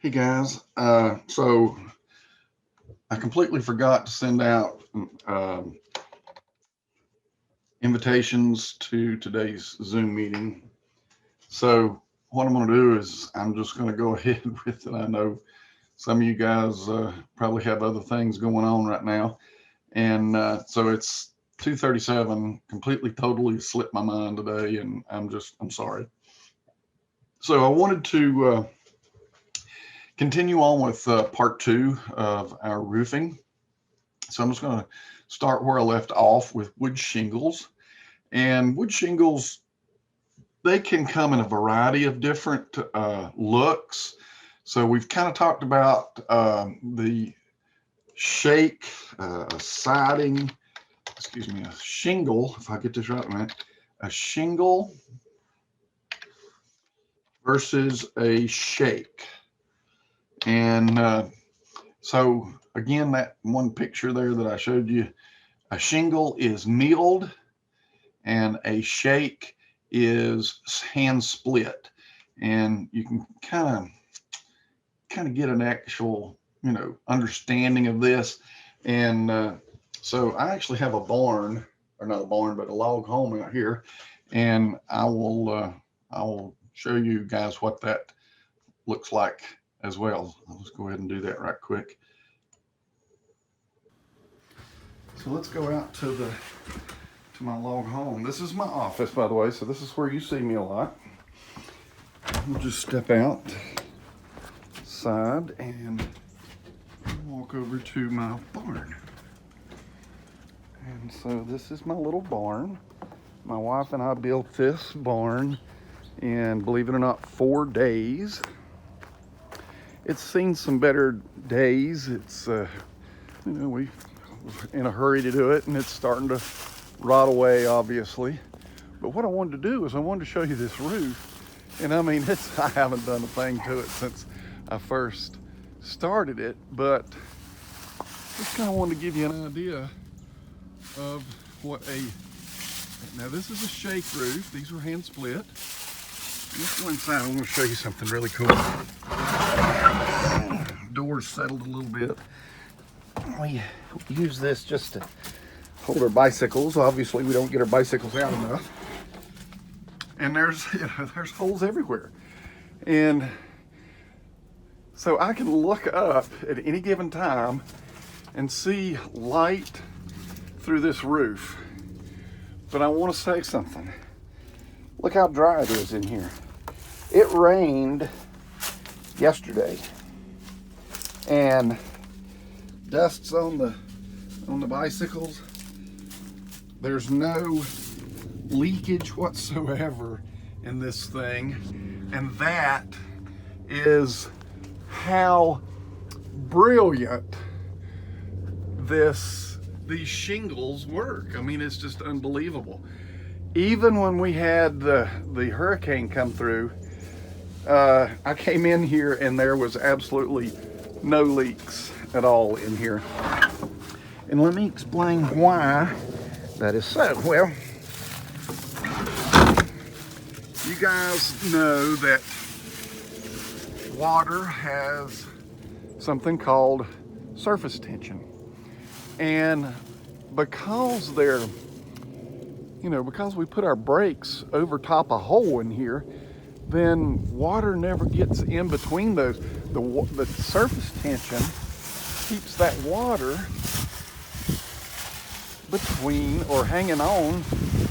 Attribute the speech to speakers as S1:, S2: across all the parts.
S1: Hey guys, so I completely forgot to send out um, invitations to today's Zoom meeting. So what I'm going to do is I'm just going to go ahead with it. I know some of you guys probably have other things going on right now, and so it's 2:37. Completely, totally slipped my mind today, and I'm sorry. So I wanted to continue on with part two of our roofing. So I'm just going to start where I left off with wood shingles. And wood shingles, they can come in a variety of different looks. So we've kind of talked about the shake, siding, excuse me, a shingle, if I get this right, man, a shingle versus a shake. And so again, that one picture there that I showed you, a shingle is milled and a shake is hand split, and you can kind of get an actual understanding of this. And so I actually have a barn, or not a barn, but a log home out here, and I will show you guys what that looks like as well. Let's go ahead and do that right quick. So let's go out to my log home. This is my office, by the way, so this is where you see me a lot. We'll just step outside and walk over to my barn. And so this is my little barn. My wife and I built this barn in, believe it or not, 4 days. It's seen some better days. It's, we were in a hurry to do it, and it's starting to rot away, obviously. But what I wanted to do is I wanted to show you this roof. And I mean, I haven't done a thing to it since I first started it, but just kind of wanted to give you an idea of what now this is a shake roof. These were hand split. Let's go inside. I want to show you something really cool. Doors settled a little bit. We use this just to hold our bicycles. Obviously, we don't get our bicycles out enough. And there's holes everywhere. And so I can look up at any given time and see light through this roof. But I want to say something. Look how dry it is in here. It rained yesterday, and dust's on the bicycles. There's no leakage whatsoever in this thing, and that is how brilliant these shingles work. I mean, it's just unbelievable. Even when we had the hurricane come through, I came in here and there was absolutely no leaks at all in here. And let me explain why that is so. Well, you guys know that water has something called surface tension. And because because we put our brakes over top a hole in here, then water never gets in between those. The surface tension keeps that water between or hanging on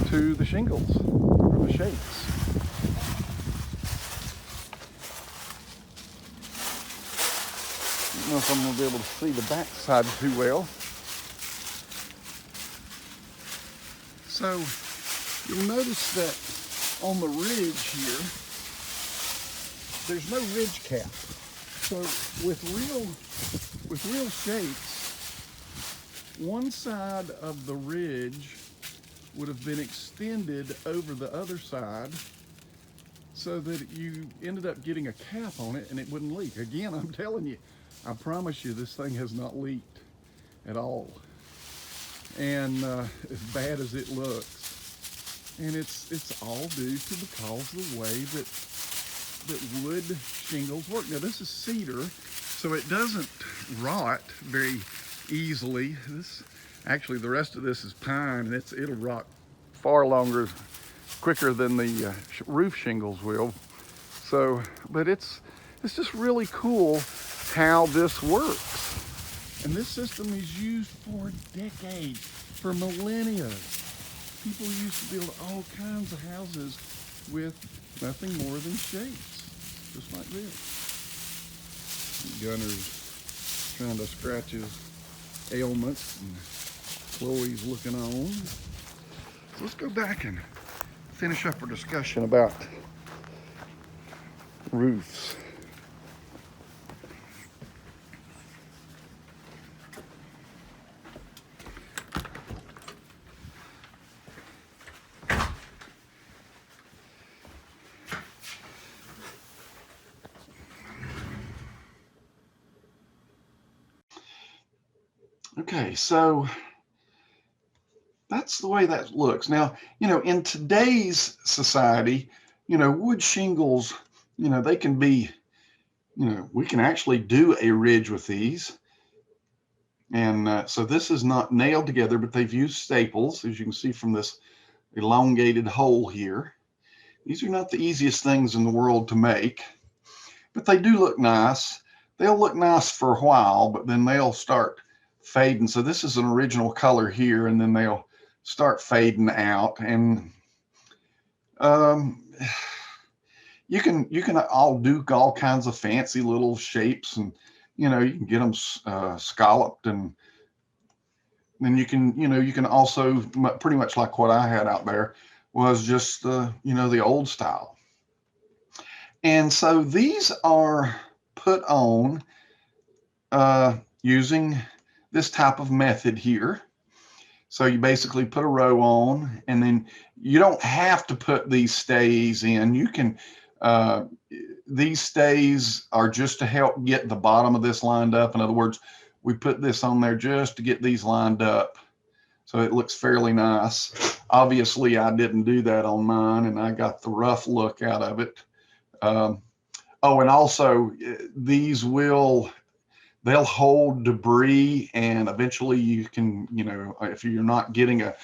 S1: to the shingles or the shakes. I don't know if I'm going to be able to see the back side too well. So you'll notice that on the ridge here, there's no ridge cap. So with real shakes, one side of the ridge would have been extended over the other side so that you ended up getting a cap on it and it wouldn't leak. Again, I'm telling you, I promise you this thing has not leaked at all. And as bad as it looks. And it's all due to because of the way that that wood shingles work. Now this is cedar, so it doesn't rot very easily. Actually, the rest of this is pine, and it'll rot far quicker than the roof shingles will. So, but it's just really cool how this works. And this system is used for decades, for millennia. People used to build all kinds of houses with nothing more than shakes, just like this. Gunner's trying to scratch his ailments, and Chloe's looking on. So let's go back and finish up our discussion about roofs. Okay, so that's the way that looks. Now, in today's society, wood shingles, they can be, we can actually do a ridge with these. And so this is not nailed together, but they've used staples, as you can see from this elongated hole here. These are not the easiest things in the world to make, but they do look nice. They'll look nice for a while, but then they'll start fading. So this is an original color here, and then they'll start fading out. And you can all do all kinds of fancy little shapes, and you can get them scalloped, and then you can also, pretty much like what I had out there, was just the old style. And so these are put on using this type of method here. So you basically put a row on, and then you don't have to put these stays in. You can, these stays are just to help get the bottom of this lined up. In other words, we put this on there just to get these lined up, so it looks fairly nice. Obviously, I didn't do that on mine, and I got the rough look out of it. Oh, and also these they'll hold debris, and eventually you can, if you're not getting a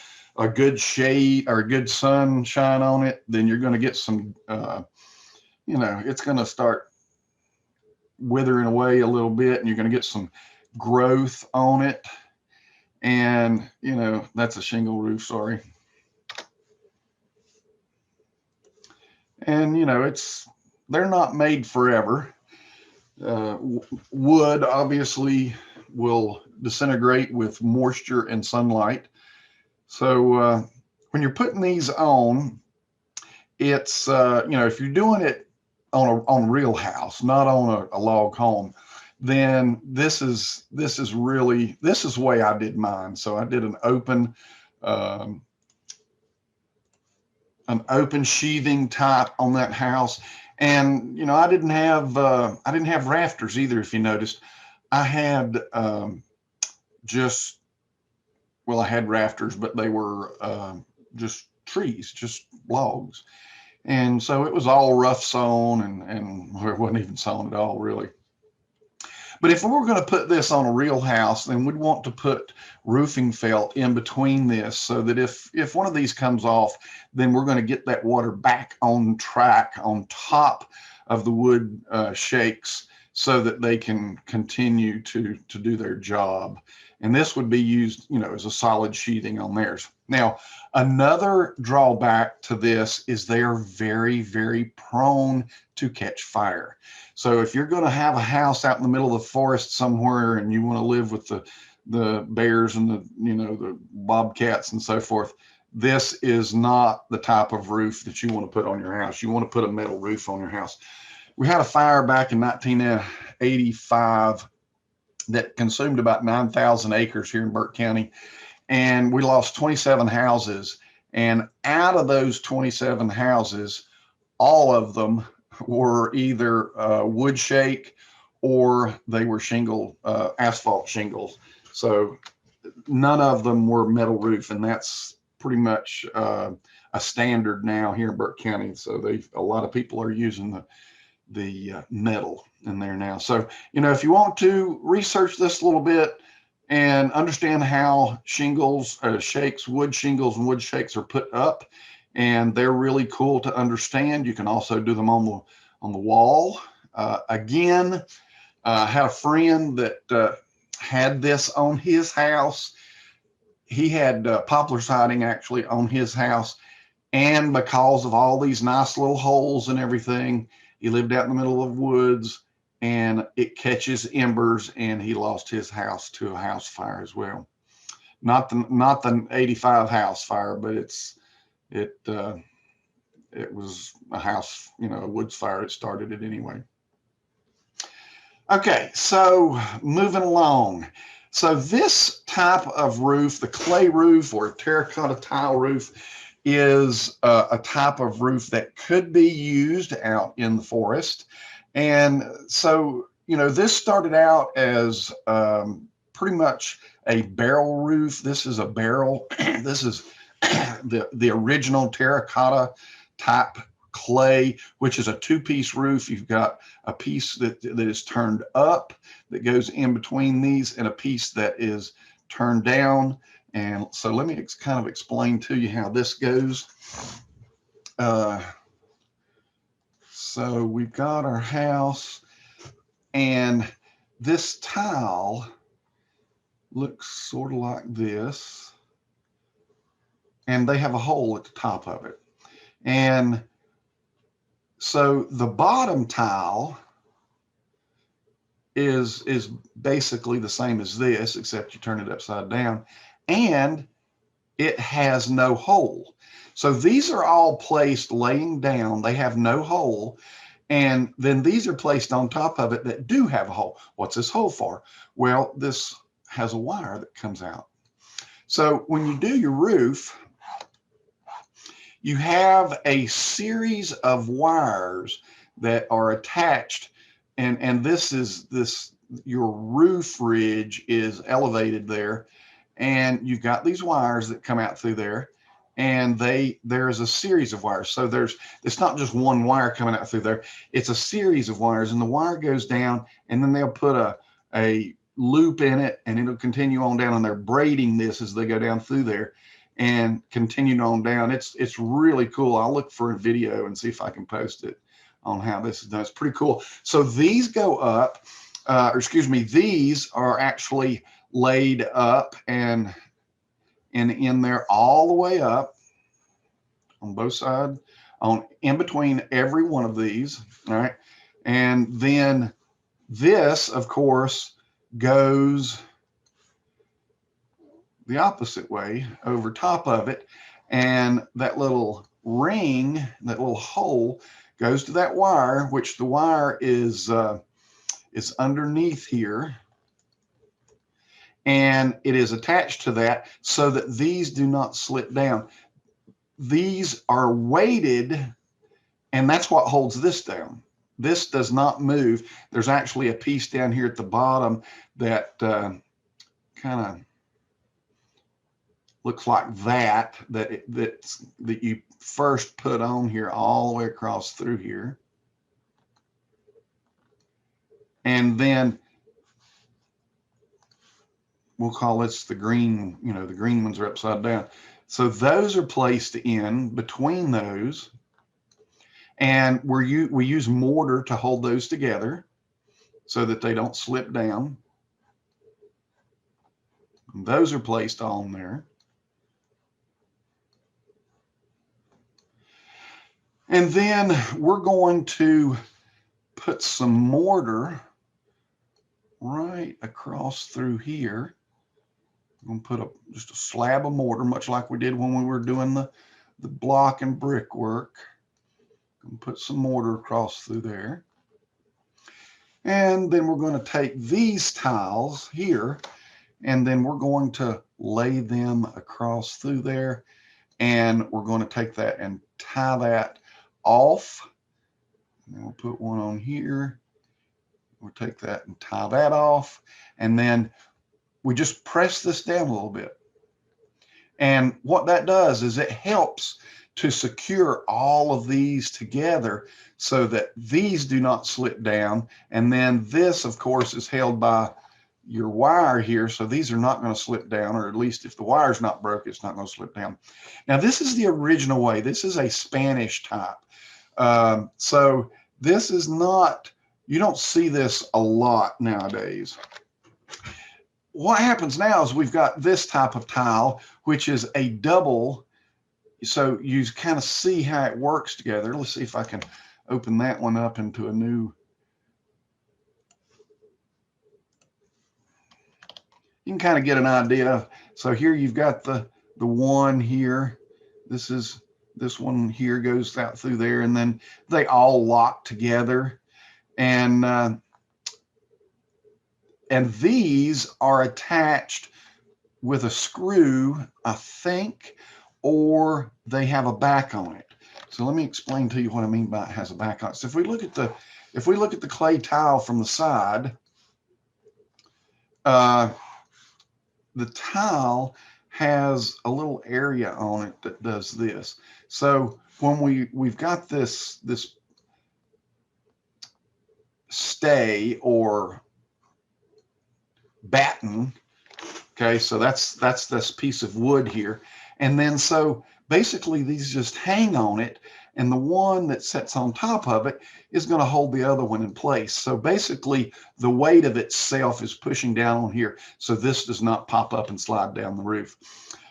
S1: good shade or a good sunshine on it, then you're going to get some, it's going to start withering away a little bit, and you're going to get some growth on it. And, that's a shingle roof, sorry. And, they're not made forever. Wood obviously will disintegrate with moisture and sunlight. So when you're putting these on, it's if you're doing it on a real house, not on a log home, then this is the way I did mine. So I did an open sheathing type on that house. And I didn't have rafters either. If you noticed, I had I had rafters, but they were just trees, just logs, and so it was all rough sawn, and it wasn't even sawn at all, really. But if we were going to put this on a real house, then we'd want to put roofing felt in between this, so that if one of these comes off, then we're going to get that water back on track on top of the wood shakes, so that they can continue to do their job. And this would be used, as a solid sheathing on theirs. Now, another drawback to this is they are very, very prone to catch fire. So if you're going to have a house out in the middle of the forest somewhere, and you want to live with the bears and the bobcats and so forth, this is not the type of roof that you want to put on your house. You want to put a metal roof on your house. We had a fire back in 1985 that consumed about 9,000 acres here in Burke County, and we lost 27 houses. And out of those 27 houses, all of them were either wood shake, or they were asphalt shingles. So none of them were metal roof, and that's pretty much a standard now here in Burke County. So a lot of people are using metal in there now. So, you know, if you want to research this a little bit and understand how shingles, shakes, wood shingles and wood shakes are put up, and they're really cool to understand. You can also do them on the wall. Again, I had a friend that had this on his house. He had poplar siding actually on his house, and because of all these nice little holes and everything, he lived out in the middle of woods, and it catches embers, and he lost his house to a house fire as well. Not the 85 house fire, but it was a house, you know, a woods fire. It started it anyway. Okay, so moving along. So this type of roof, the clay roof or terracotta tile roof, is a type of roof that could be used out in the forest. And so, you know, this started out as pretty much a barrel roof. This is a barrel. This is the original terracotta type clay, which is a two-piece roof. You've got a piece that is turned up that goes in between these, and a piece that is turned down. And so let me kind of explain to you how this goes. So we've got our house, and this tile looks sort of like this, and they have a hole at the top of it. And so the bottom tile is basically the same as this, except you turn it upside down, and it has no hole. So these are all placed laying down. They have no hole. And then these are placed on top of it that do have a hole. What's this hole for? Well, this has a wire that comes out. So when you do your roof, you have a series of wires that are attached, and your roof ridge is elevated there, and you've got these wires that come out through there, and there's a series of wires. So it's not just one wire coming out through there, it's a series of wires, and the wire goes down, and then they'll put a loop in it, and it'll continue on down, and they're braiding this as they go down through there and continue on down. It's really cool. I'll look for a video and see if I can post it on how this is done. It's pretty cool. So these go up, these are actually laid up and in there all the way up on both sides, in between every one of these. All right. And then this, of course, goes the opposite way over top of it, and that little ring, that little hole, goes to that wire, which the wire is underneath here, and it is attached to that so that these do not slip down. These are weighted, and that's what holds this down. This does not move. There's actually a piece down here at the bottom that kind of looks like that you first put on here all the way across through here. And then we'll call this the green, you know, the green ones are upside down. So those are placed in between those, and we use mortar to hold those together so that they don't slip down. And those are placed on there. And then we're going to put some mortar right across through here. I'm going to put just a slab of mortar, much like we did when we were doing the block and brick work. I'm going to put some mortar across through there. And then we're going to take these tiles here, and then we're going to lay them across through there. And we're going to take that and tie that off. And we'll put one on here. We'll take that and tie that off. And then we just press this down a little bit. And what that does is it helps to secure all of these together so that these do not slip down. And then this, of course, is held by your wire here. So these are not going to slip down, or at least if the wire's not broke, it's not going to slip down. Now, this is the original way. This is a Spanish type. So this is not, you don't see this a lot nowadays. What happens now is we've got this type of tile, which is a double. So you kind of see how it works together. Let's see if I can open that one up into a new. You can kind of get an idea. So here you've got the one here. This one here goes out through there, and then they all lock together. And these are attached with a screw, I think, or they have a back on it. So let me explain to you what I mean by it has a back on it. So if we look at the clay tile from the side, the tile has a little area on it that does this. So when we've got this stay or batten, okay, so that's this piece of wood here, and then so basically these just hang on it, and the one that sits on top of it is going to hold the other one in place. So basically the weight of itself is pushing down on here, so this does not pop up and slide down the roof.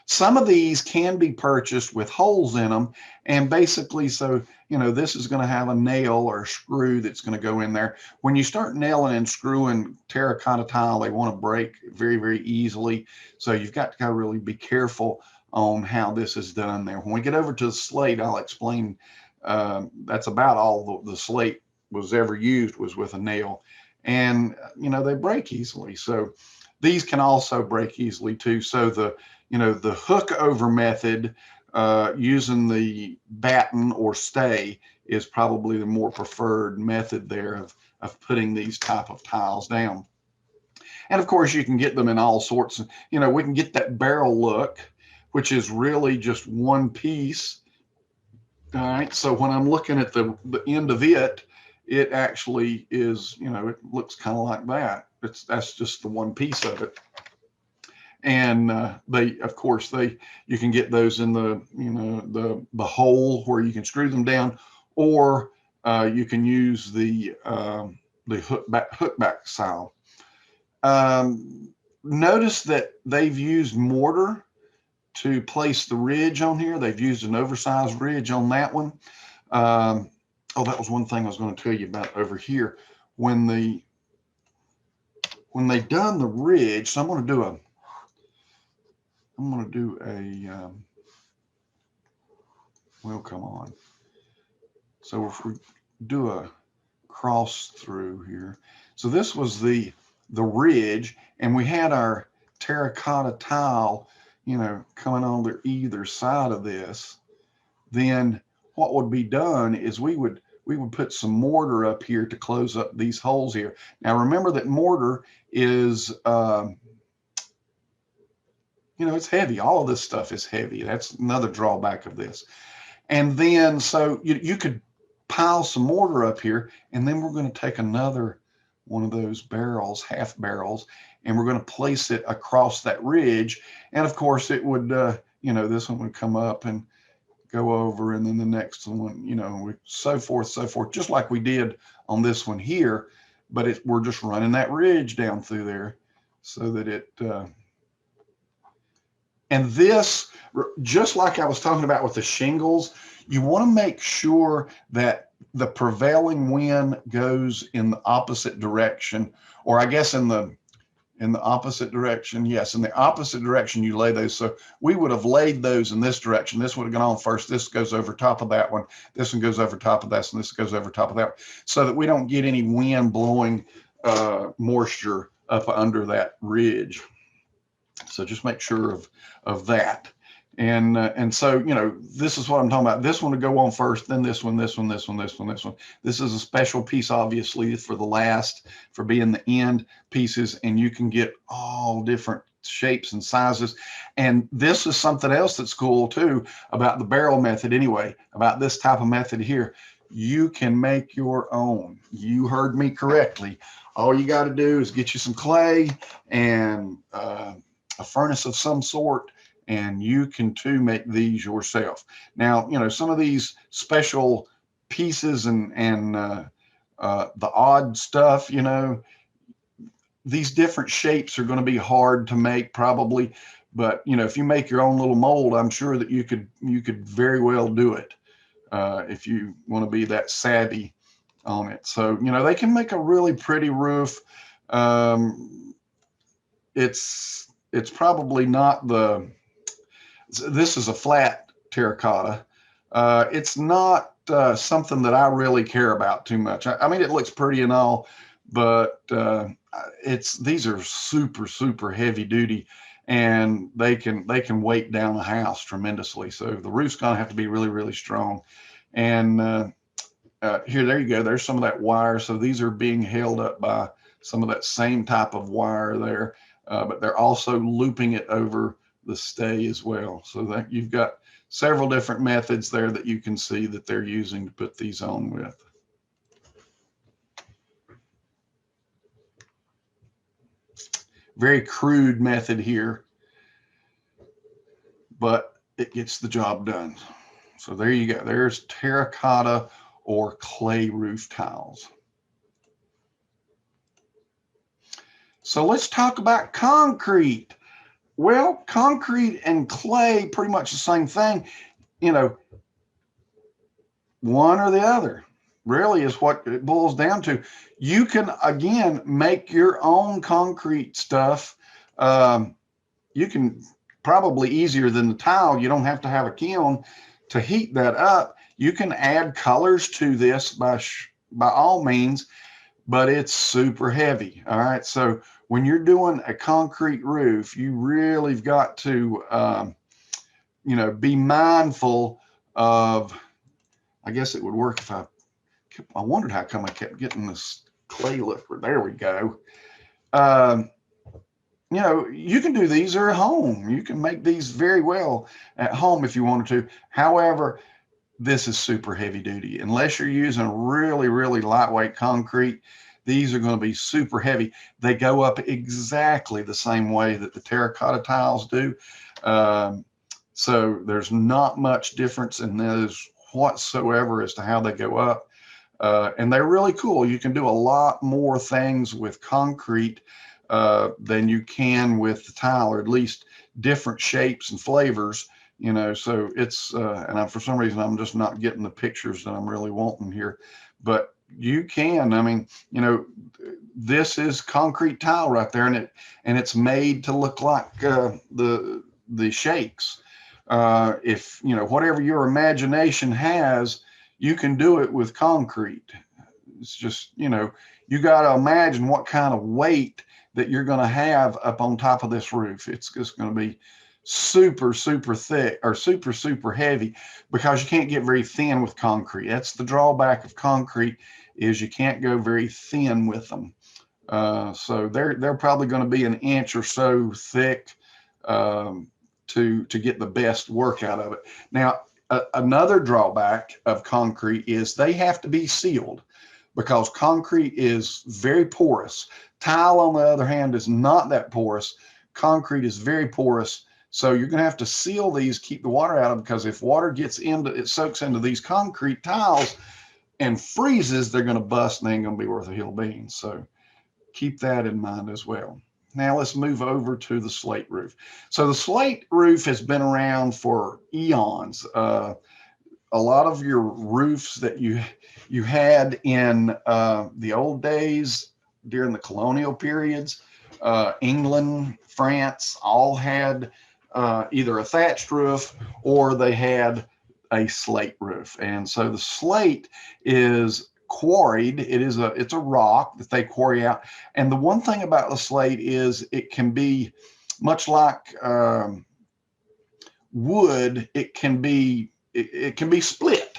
S1: Some of these can be purchased with holes in them, and basically, so, you know, this is going to have a nail or a screw that's going to go in there. When you start nailing and screwing terracotta tile, they want to break very, very easily. So you've got to really be careful on how this is done there. When we get over to the slate, I'll explain. That's about all the slate was ever used, was with a nail, and you know, they break easily. So these can also break easily too. So the hook over method using the batten or stay is probably the more preferred method there of putting these type of tiles down. And of course, you can get them in all sorts. You know, we can get that barrel look, which is really just one piece. All right, so when I'm looking at the end of it, it actually is, you know, it looks kind of like that. That's just the one piece of it. And of course, you can get those in the hole where you can screw them down, or you can use the hook back style. Notice that they've used mortar to place the ridge on here. They've used an oversized ridge on that one. Oh, that was one thing I was going to tell you about over here. When they done the ridge, so I'm going to do a well, come on. So if we do a cross through here, so this was the ridge, and we had our terracotta tile, you know, coming on either side of this. Then what would be done is we would put some mortar up here to close up these holes here. Now remember that mortar is you know, it's heavy. All of this stuff is heavy. That's another drawback of this. And then so you could pile some mortar up here, and then we're going to take another one of those barrels, half barrels, and we're going to place it across that ridge. And of course it would, you know, this one would come up and go over, and then the next one, you know, so forth, just like we did on this one here. But we're just running that ridge down through there so that it, and this, just like I was talking about with the shingles, you want to make sure that the prevailing wind goes in the opposite direction, or I guess in the opposite direction. Yes, in the opposite direction you lay those. So we would have laid those in this direction. This would have gone on first. This goes over top of that one. This one goes over top of this, and this goes over top of that, so that we don't get any wind blowing moisture up under that ridge. So just make sure of that. And so, you know, this is what I'm talking about. This one to go on first, then this one, this one, this one, this one, this one. This is a special piece, obviously, for the last, for being the end pieces, and you can get all different shapes and sizes. And this is something else that's cool too about the barrel method anyway, about this type of method here. You can make your own. You heard me correctly. All you got to do is get you some clay and a furnace of some sort, and you can too make these yourself. Now, you know, some of these special pieces and the odd stuff, you know, these different shapes are going to be hard to make probably, but you know, if you make your own little mold, I'm sure that you could very well do it if you want to be that savvy on it. So, you know, they can make a really pretty roof. It's probably not this is a flat terracotta. It's not something that I really care about too much. I mean, it looks pretty and all, but these are super heavy duty, and they can weight down a house tremendously. So the roof's gonna have to be really strong. And there you go. There's some of that wire. So these are being held up by some of that same type of wire there, but they're also looping it over the stay as well. So that you've got several different methods there that you can see that they're using to put these on with. Very crude method here, but it gets the job done. So there you go. There's terracotta or clay roof tiles. So let's talk about concrete. Well, concrete and clay, pretty much the same thing. You know, one or the other really is what it boils down to. You can, again, make your own concrete stuff. You can probably easier than the tile. You don't have to have a kiln to heat that up. You can add colors to this by all means, but it's super heavy. All right. So when you're doing a concrete roof, you really have got to, you know, be mindful of, I guess it would work if I wondered how come I kept getting this clay lifter. There we go. You know, you can do these at home. You can make these very well at home if you wanted to. However, this is super heavy duty. Unless you're using really lightweight concrete, these are going to be super heavy. They go up exactly the same way that the terracotta tiles do. So there's not much difference in those whatsoever as to how they go up. And they're really cool. You can do a lot more things with concrete than you can with the tile, or at least different shapes and flavors, you know. So it's, and for some reason, I'm just not getting the pictures that I'm really wanting here, but you can, I mean, you know, this is concrete tile right there, and it's made to look like the shakes. If, you know, whatever your imagination has, you can do it with concrete. It's just, you know, you got to imagine what kind of weight that you're going to have up on top of this roof. It's just going to be super thick, or super heavy, because you can't get very thin with concrete. That's the drawback of concrete, is you can't go very thin with them. So they're probably going to be an inch or so thick to get the best work out of it. Now, another drawback of concrete is they have to be sealed, because concrete is very porous. Tile, on the other hand, is not that porous. Concrete is very porous. So you're going to have to seal these, keep the water out of them, because if water gets into it, soaks into these concrete tiles and freezes, they're going to bust and they ain't going to be worth a hill of beans. So keep that in mind as well. Now let's move over to the slate roof. So the slate roof has been around for eons. A lot of your roofs that you had in the old days during the colonial periods, England, France, all had either a thatched roof or they had a slate roof. And so the slate is quarried. It's a rock that they quarry out. And the one thing about the slate is it can be much like wood. It can be split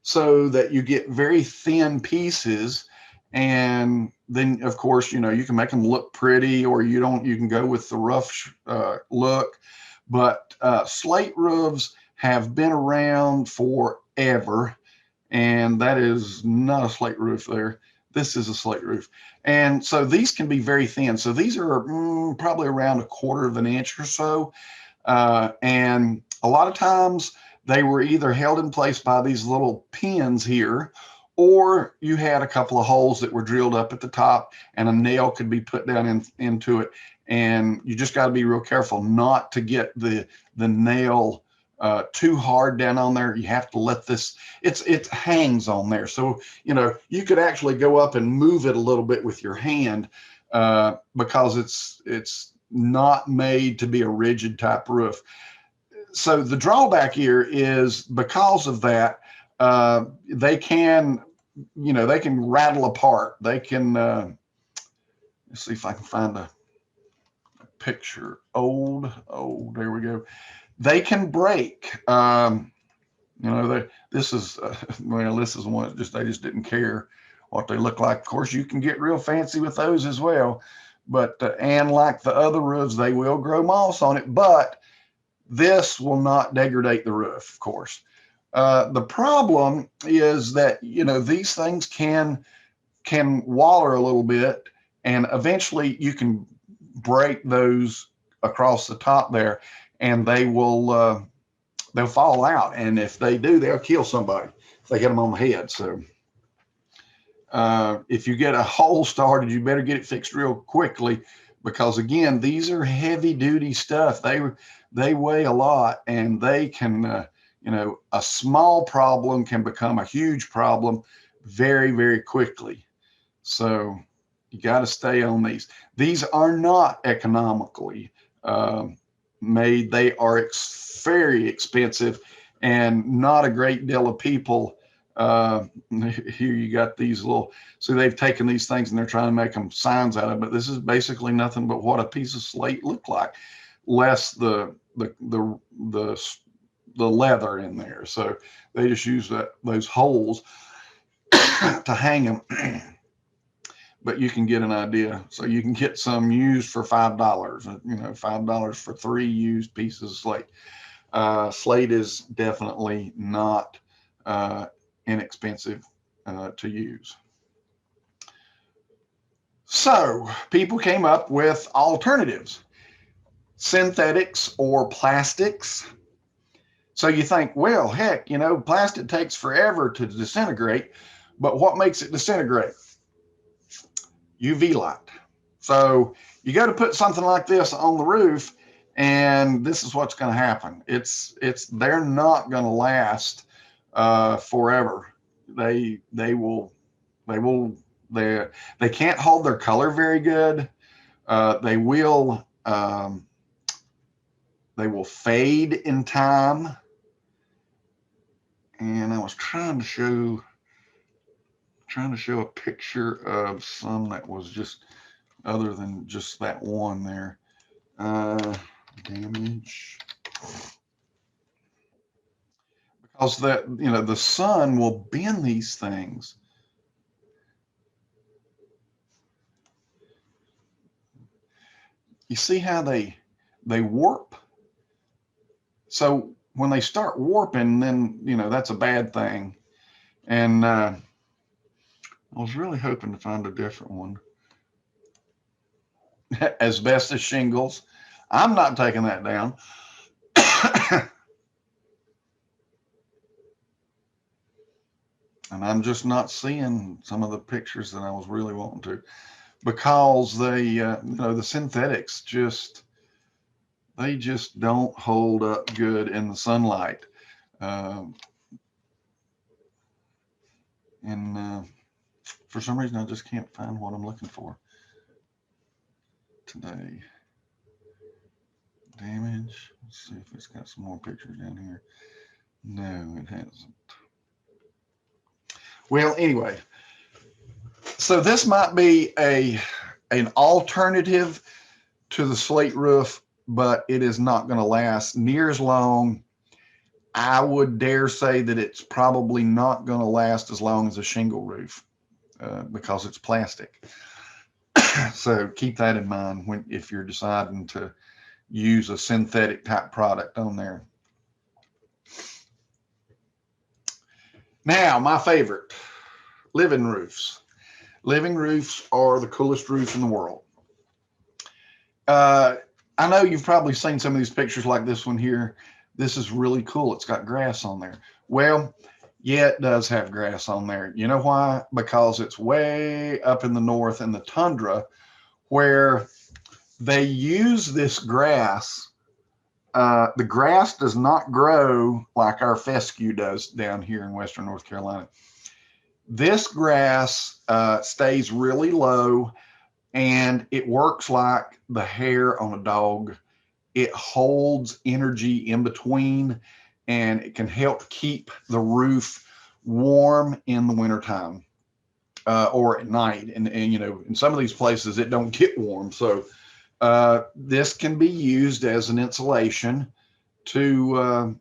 S1: so that you get very thin pieces, And then, of course, you can make them look pretty, or you can go with the rough look. But slate roofs have been around forever, and that is not a slate roof there. This is a slate roof. And so these can be very thin. So these are probably around 1/4 of an inch or so. And a lot of times they were either held in place by these little pins here, or you had a couple of holes that were drilled up at the top and a nail could be put down into it. And you just got to be real careful not to get the nail too hard down on there. You have to let this, it hangs on there. So, you could actually go up and move it a little bit with your hand because it's not made to be a rigid type roof. So the drawback here is because of that, they can rattle apart. They can, let's see if I can find a picture. Oh, there we go. They can break. This is one that they just didn't care what they look like. Of course, you can get real fancy with those as well. But, and like the other roofs, they will grow moss on it, but this will not degrade the roof, of course. The problem is that, these things can waller a little bit, and eventually you can break those across the top there, and they'll fall out. And if they do, they'll kill somebody if they hit them on the head. So if you get a hole started, you better get it fixed real quickly, because again, these are heavy duty stuff. They weigh a lot, and they can, a small problem can become a huge problem very, very quickly. So you got to stay on these. These are not economically made. They are very expensive, and not a great deal of people. Here you got these so they've taken these things and they're trying to make them signs out of it. But this is basically nothing but what a piece of slate looked like, less the leather in there. So they just use those holes to hang them. But you can get an idea. So you can get some used for $5, $5 for 3 used pieces of slate. Slate is definitely not inexpensive to use. So people came up with alternatives, synthetics or plastics. So you think, well, heck, plastic takes forever to disintegrate, but what makes it disintegrate? UV light. So you got to put something like this on the roof, and this is what's going to happen. They're not going to last forever. They can't hold their color very good. They will fade in time. And I was trying to show a picture of some that was just other than just that one there. Damage. Because the sun will bend these things. You see how they warp? So when they start warping, then that's a bad thing. And I was really hoping to find a different one. Asbestos shingles. I'm not taking that down. And I'm just not seeing some of the pictures that I was really wanting to, because the synthetics they just don't hold up good in the sunlight. And for some reason, I just can't find what I'm looking for today. Damage. Let's see if it's got some more pictures down here. No, it hasn't. Well, anyway, so this might be an alternative to the slate roof, but it is not going to last near as long. I would dare say that it's probably not going to last as long as a shingle roof. because it's plastic. So keep that in mind if you're deciding to use a synthetic type product on there. Now, my favorite, living roofs. Living roofs are the coolest roofs in the world. I know you've probably seen some of these pictures like this one here. This is really cool. It's got grass on there. Well, yeah, it does have grass on there. You know why? Because it's way up in the north in the tundra where they use this grass. The grass does not grow like our fescue does down here in Western North Carolina. This grass stays really low, and it works like the hair on a dog. It holds energy in between, and it can help keep the roof warm in the wintertime or at night. And you know, in some of these places, it don't get warm. So this can be used as an insulation to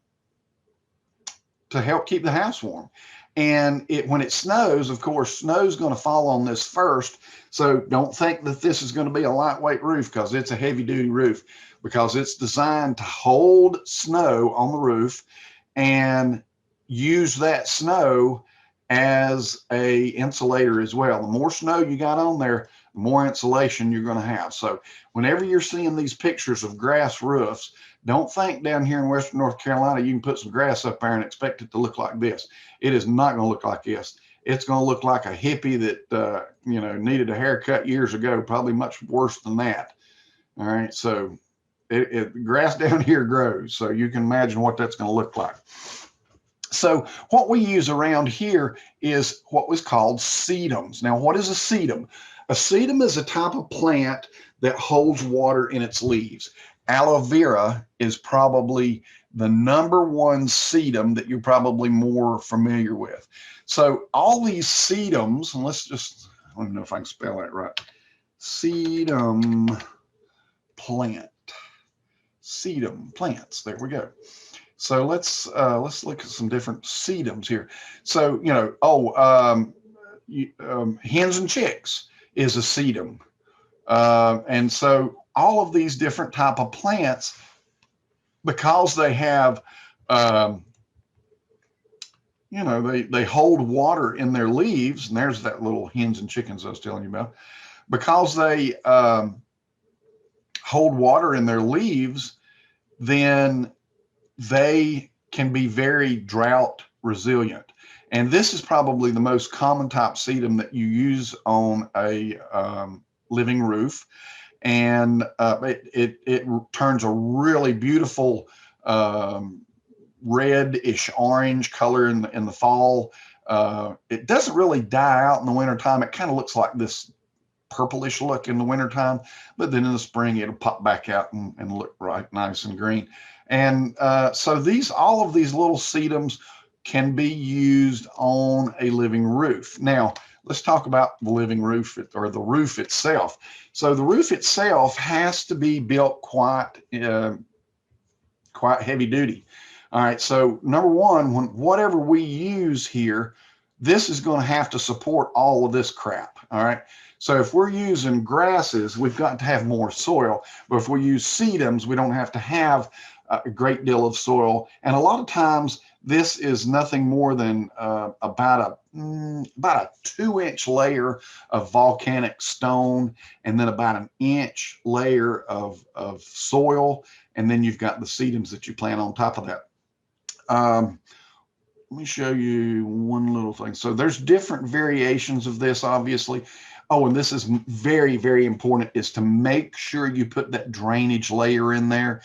S1: help keep the house warm. And when it snows, of course, snow's going to fall on this first. So don't think that this is going to be a lightweight roof, because it's a heavy duty roof, because it's designed to hold snow on the roof and use that snow as a insulator as well. The more snow you got on there, the more insulation you're going to have. So whenever you're seeing these pictures of grass roofs, don't think down here in Western North Carolina you can put some grass up there and expect it to look like this. It is not going to look like this. It's going to look like a hippie that you know, needed a haircut years ago, probably much worse than that. All right, so grass down here grows, so you can imagine what that's going to look like. So what we use around here is what was called sedums. Now, what is a sedum? A sedum is a type of plant that holds water in its leaves. Aloe vera is probably the #1 sedum that you're probably more familiar with. So all these sedums, and let's just, I don't know if I can spell that right. Sedum plant. Sedum plants. There we go. So let's look at some different sedums here. So, you know, Hens and Chicks is a sedum. And so all of these different type of plants, because they have, you know, they hold water in their leaves, and there's that little hens and chickens I was telling you about. Because they hold water in their leaves, then they can be very drought resilient. And this is probably the most common type sedum that you use on a living roof. And it turns a really beautiful reddish orange color in the fall. It doesn't really die out in the wintertime. It kind of looks like this purplish look in the wintertime, but then in the spring it'll pop back out and look right nice and green. And so all of these little sedums can be used on a living roof. Now, let's talk about the living roof, or the roof itself. So the roof itself has to be built quite heavy duty. All right, so #1, whatever we use here, this is going to have to support all of this crap. All right, so if we're using grasses, we've got to have more soil. But if we use sedums, we don't have to have a great deal of soil. And a lot of times, this is nothing more than about a 2-inch layer of volcanic stone, and then about an inch layer of soil, and then you've got the sedums that you plant on top of that. Let me show you one little thing. So there's different variations of this, obviously. Oh, and this is very, very important, is to make sure you put that drainage layer in there.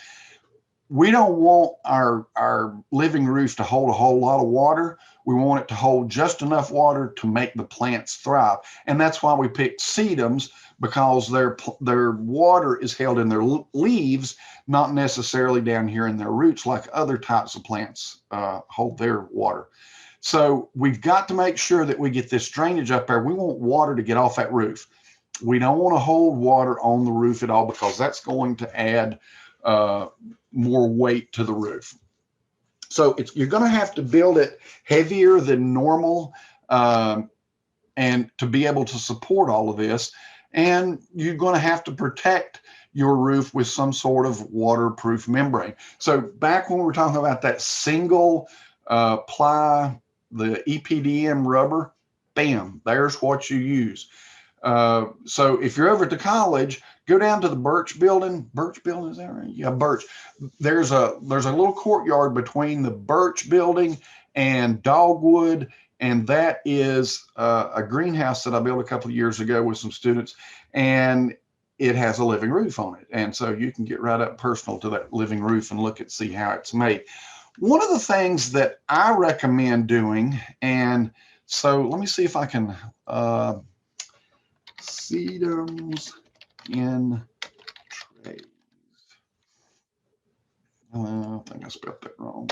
S1: We don't want our living roof to hold a whole lot of water. We want it to hold just enough water to make the plants thrive. And that's why we picked sedums, because their water is held in their leaves, not necessarily down here in their roots like other types of plants hold their water. So we've got to make sure that we get this drainage up there. We want water to get off that roof. We don't want to hold water on the roof at all, because that's going to add more weight to the roof. So you're going to have to build it heavier than normal. and to be able to support all of this. And you're going to have to protect your roof with some sort of waterproof membrane. So back when we were talking about that single ply, the EPDM rubber, bam, there's what you use. So if you're over at the college, go down to the Birch building. Birch building, is that right? Yeah, Birch. There's a little courtyard between the Birch building and Dogwood, and that is a greenhouse that I built a couple of years ago with some students, and it has a living roof on it. And so you can get right up personal to that living roof and look at see how it's made. One of the things that I recommend doing, and so let me see if I can Sedums in trays. I think I spelled that wrong.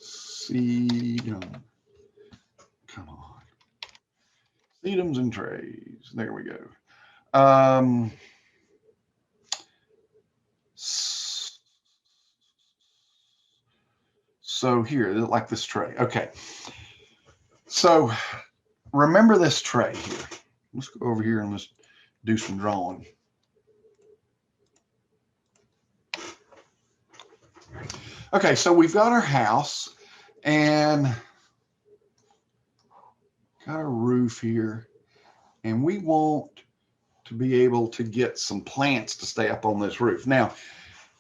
S1: Sedum. Come on. Sedums in trays. There we go. So here, like this tray. Okay. So remember this tray here. Let's go over here and let's do some drawing. Okay, so we've got our house and got a roof here, and we want to be able to get some plants to stay up on this roof. Now,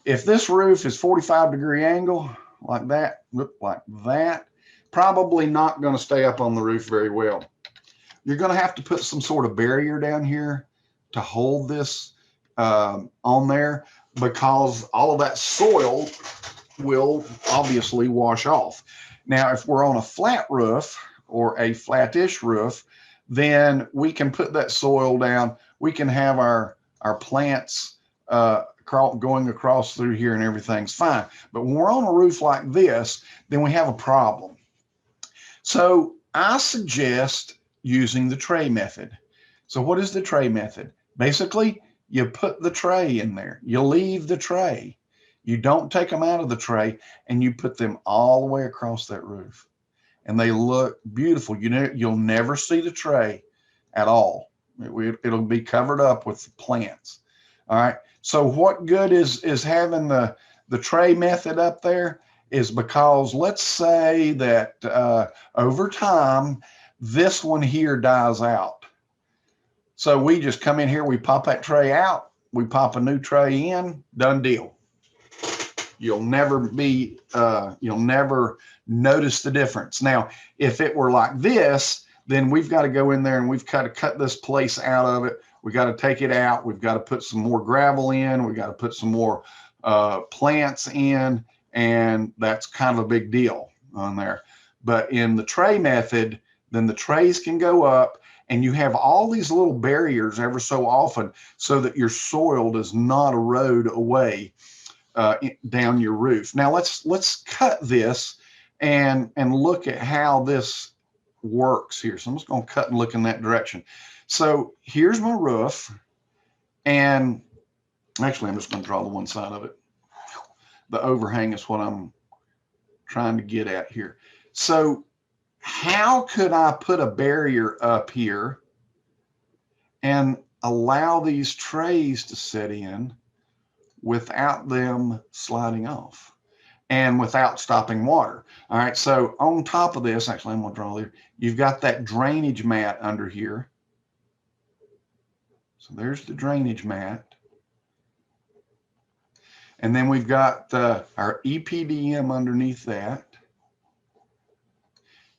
S1: if this roof is 45-degree angle like that, look like that, probably not going to stay up on the roof very well. You're going to have to put some sort of barrier down here to hold this on there, because all of that soil will obviously wash off. Now, if we're on a flat roof or a flattish roof, then we can put that soil down. We can have our plants going across through here and everything's fine. But when we're on a roof like this, then we have a problem. So I suggest using the tray method. So what is the tray method? Basically, you put the tray in there. You leave the tray. You don't take them out of the tray, and you put them all the way across that roof. And they look beautiful. You'll never see the tray at all. It'll be covered up with plants. All right. So what good is having the tray method up there is because let's say that over time, this one here dies out. So we just come in here, we pop that tray out, we pop a new tray in, done deal. You'll never notice the difference. Now, if it were like this, then we've got to go in there and we've got to cut this place out of it. We got to take it out. We've got to put some more gravel in. We got to put some more plants in, and that's kind of a big deal on there. But in the tray method, then the trays can go up, and you have all these little barriers ever so often so that your soil does not erode away down your roof. Now let's cut this and look at how this works here. So I'm just going to cut and look in that direction. So here's my roof, and actually I'm just going to draw the one side of it. The overhang is what I'm trying to get at here. So how could I put a barrier up here and allow these trays to set in without them sliding off and without stopping water? All right, so on top of this, actually I'm going to draw there, you've got that drainage mat under here. So there's the drainage mat. And then we've got our EPDM underneath that.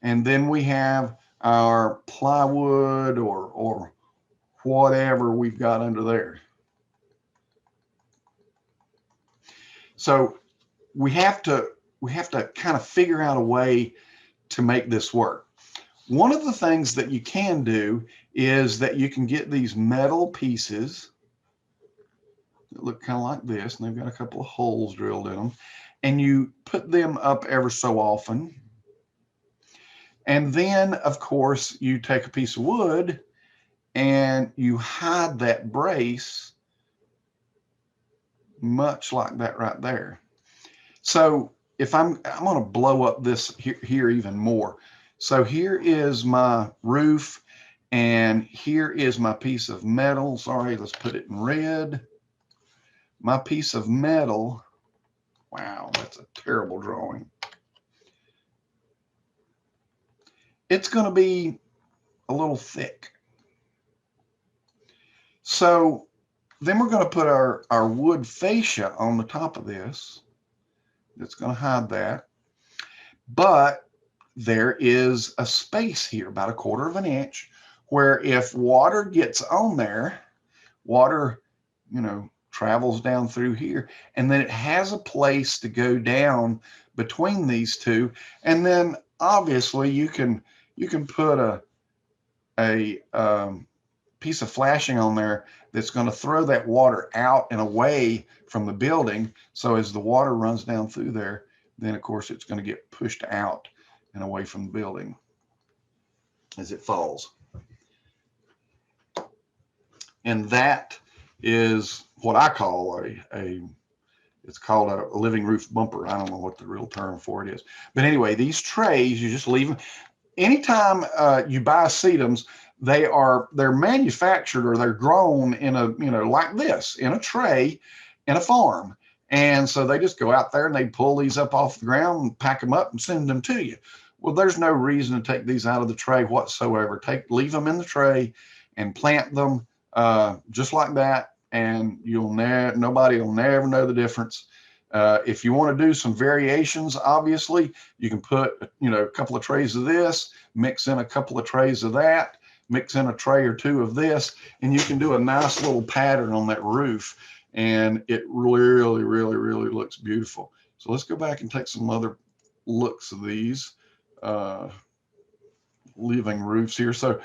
S1: And then we have our plywood or whatever we've got under there. So we have to kind of figure out a way to make this work. One of the things that you can do is that you can get these metal pieces that look kind of like this, and they've got a couple of holes drilled in them, and you put them up ever so often. And then, of course, you take a piece of wood and you hide that brace much like that right there. So if I'm going to blow up this here even more. So here is my roof, And here is my piece of metal. Sorry, let's put it in red. My piece of metal. Wow, that's a terrible drawing. It's going to be a little thick. So then we're going to put our wood fascia on the top of this. It's going to hide that. But there is a space here, about 1/4 of an inch, where if water gets on there, water, travels down through here, and then it has a place to go down between these two. And then obviously you can put a piece of flashing on there that's going to throw that water out and away from the building. So as the water runs down through there, then of course it's going to get pushed out and away from the building as it falls. And that is what I call it's called a living roof bumper. I don't know what the real term for it is. But anyway, these trays, you just leave them. Anytime you buy sedums, they're manufactured or they're grown in a, like this, in a tray in a farm. And so they just go out there and they pull these up off the ground and pack them up and send them to you. Well, there's no reason to take these out of the tray whatsoever. Leave them in the tray and plant them just like that, and nobody will never know the difference. If you want to do some variations, obviously you can put a couple of trays of this, mix in a couple of trays of that, mix in a tray or two of this, and you can do a nice little pattern on that roof, and it really, really, really looks beautiful. So let's go back and take some other looks of these living roofs here. So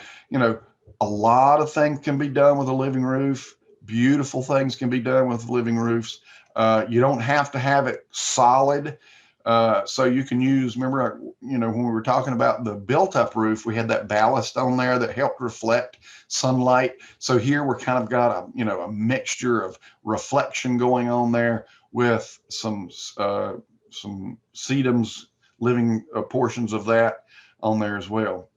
S1: a lot of things can be done with a living roof. Beautiful things can be done with living roofs. You don't have to have it solid. So you can use, remember, when we were talking about the built-up roof, we had that ballast on there that helped reflect sunlight. So here we're kind of got a mixture of reflection going on there with some sedums living portions of that on there as well.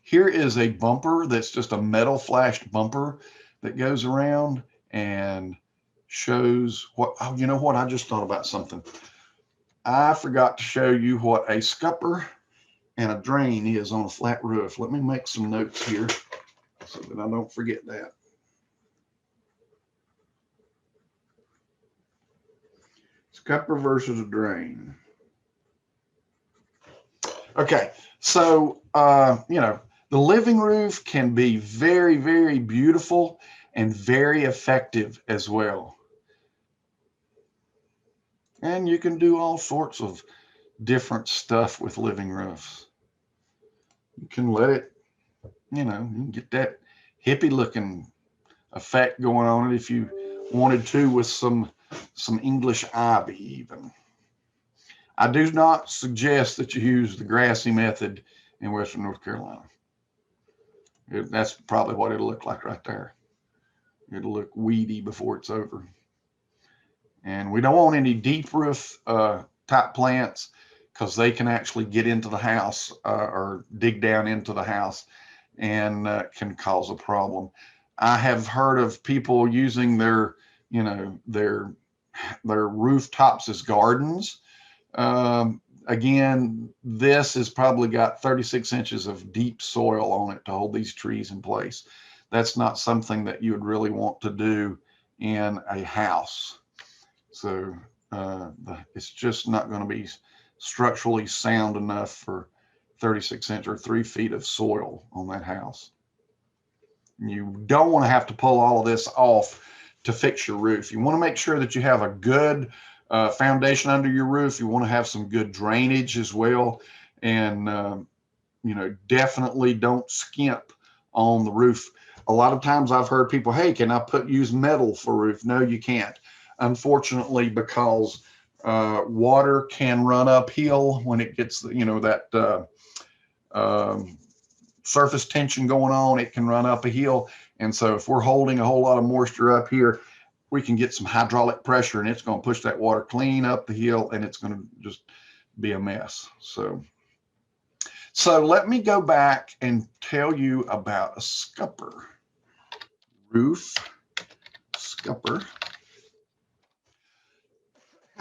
S1: Here is a bumper that's just a metal flashed bumper that goes around and shows what, you know what, I just thought about something. I forgot to show you what a scupper and a drain is on a flat roof. Let me make some notes here so that I don't forget that. Scupper versus a drain. Okay, so, the living roof can be very, very beautiful and very effective as well. And you can do all sorts of different stuff with living roofs. You can let it, you can get that hippie looking effect going on it if you wanted to, with some English ivy even. I do not suggest that you use the grassy method in Western North Carolina. That's probably what it'll look like right there. It'll look weedy before it's over. And we don't want any deep roof type plants, because they can actually get into the house or dig down into the house and can cause a problem. I have heard of people using their rooftops as gardens. Again, this has probably got 36 inches of deep soil on it to hold these trees in place. That's not something that you would really want to do in a house. So it's just not going to be structurally sound enough for 36 inch or 3 feet of soil on that house. You don't want to have to pull all of this off to fix your roof. You want to make sure that you have a good foundation under your roof. You want to have some good drainage as well. And, definitely don't skimp on the roof. A lot of times I've heard people, hey, can I use metal for roof? No, you can't. Unfortunately, because water can run uphill when it gets, that surface tension going on, it can run up a hill. And so if we're holding a whole lot of moisture up here, we can get some hydraulic pressure, and it's going to push that water clean up the hill, and it's going to just be a mess. So So let me go back and tell you about a scupper. Roof scupper.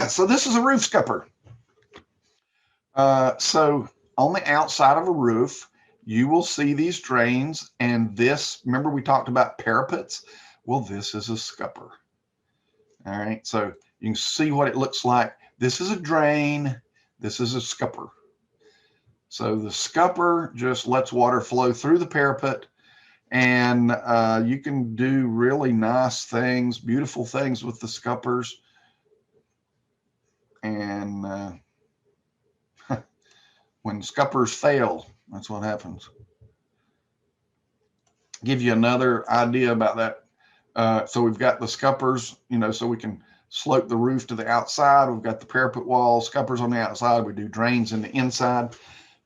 S1: So this is a roof scupper. So on the outside of a roof, you will see these drains, and this, remember we talked about parapets? Well, this is a scupper. All right, so you can see what it looks like. This is a drain. This is a scupper. So the scupper just lets water flow through the parapet, and you can do really nice things, beautiful things with the scuppers. And when scuppers fail, that's what happens. Give you another idea about that. So we've got the scuppers, so we can slope the roof to the outside. We've got the parapet wall, scuppers on the outside. We do drains in the inside.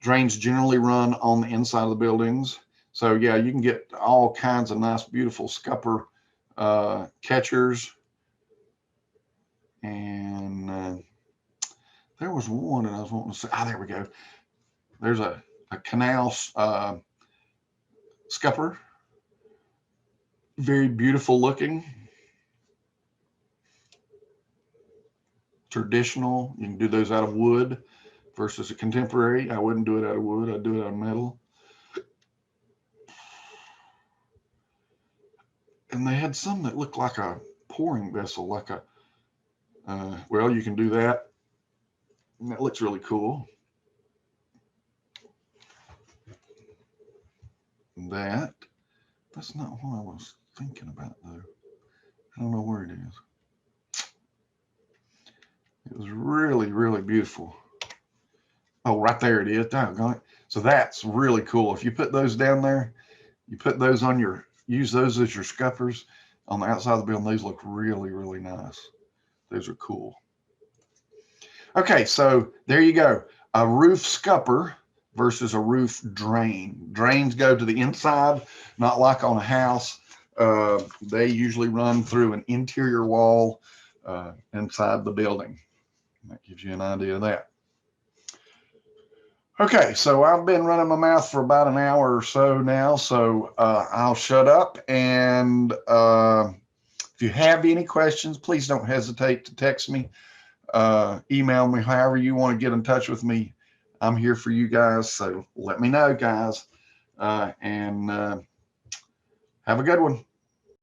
S1: Drains generally run on the inside of the buildings. So yeah, you can get all kinds of nice, beautiful scupper catchers. And there was one that I was wanting to say. There we go. There's a canal scupper. Very beautiful looking. Traditional. You can do those out of wood versus a contemporary. I wouldn't do it out of wood. I'd do it out of metal. And they had some that looked like a pouring vessel, like a, well, you can do that. And that looks really cool. That's not what I was thinking about, though. I don't know where it is. It was really, really beautiful. Oh, right there it is. Doggone it. So that's really cool. If you put those down there, you put those on use those as your scuppers on the outside of the building. These look really, really nice. Those are cool. Okay, so there you go. A roof scupper versus a roof drain. Drains go to the inside, not like on a house. They usually run through an interior wall inside the building. That gives you an idea of that. Okay, so I've been running my mouth for about an hour or so now, so I'll shut up. And if you have any questions, please don't hesitate to text me, email me, however you want to get in touch with me. I'm here for you guys, so let me know, guys. And have a good one.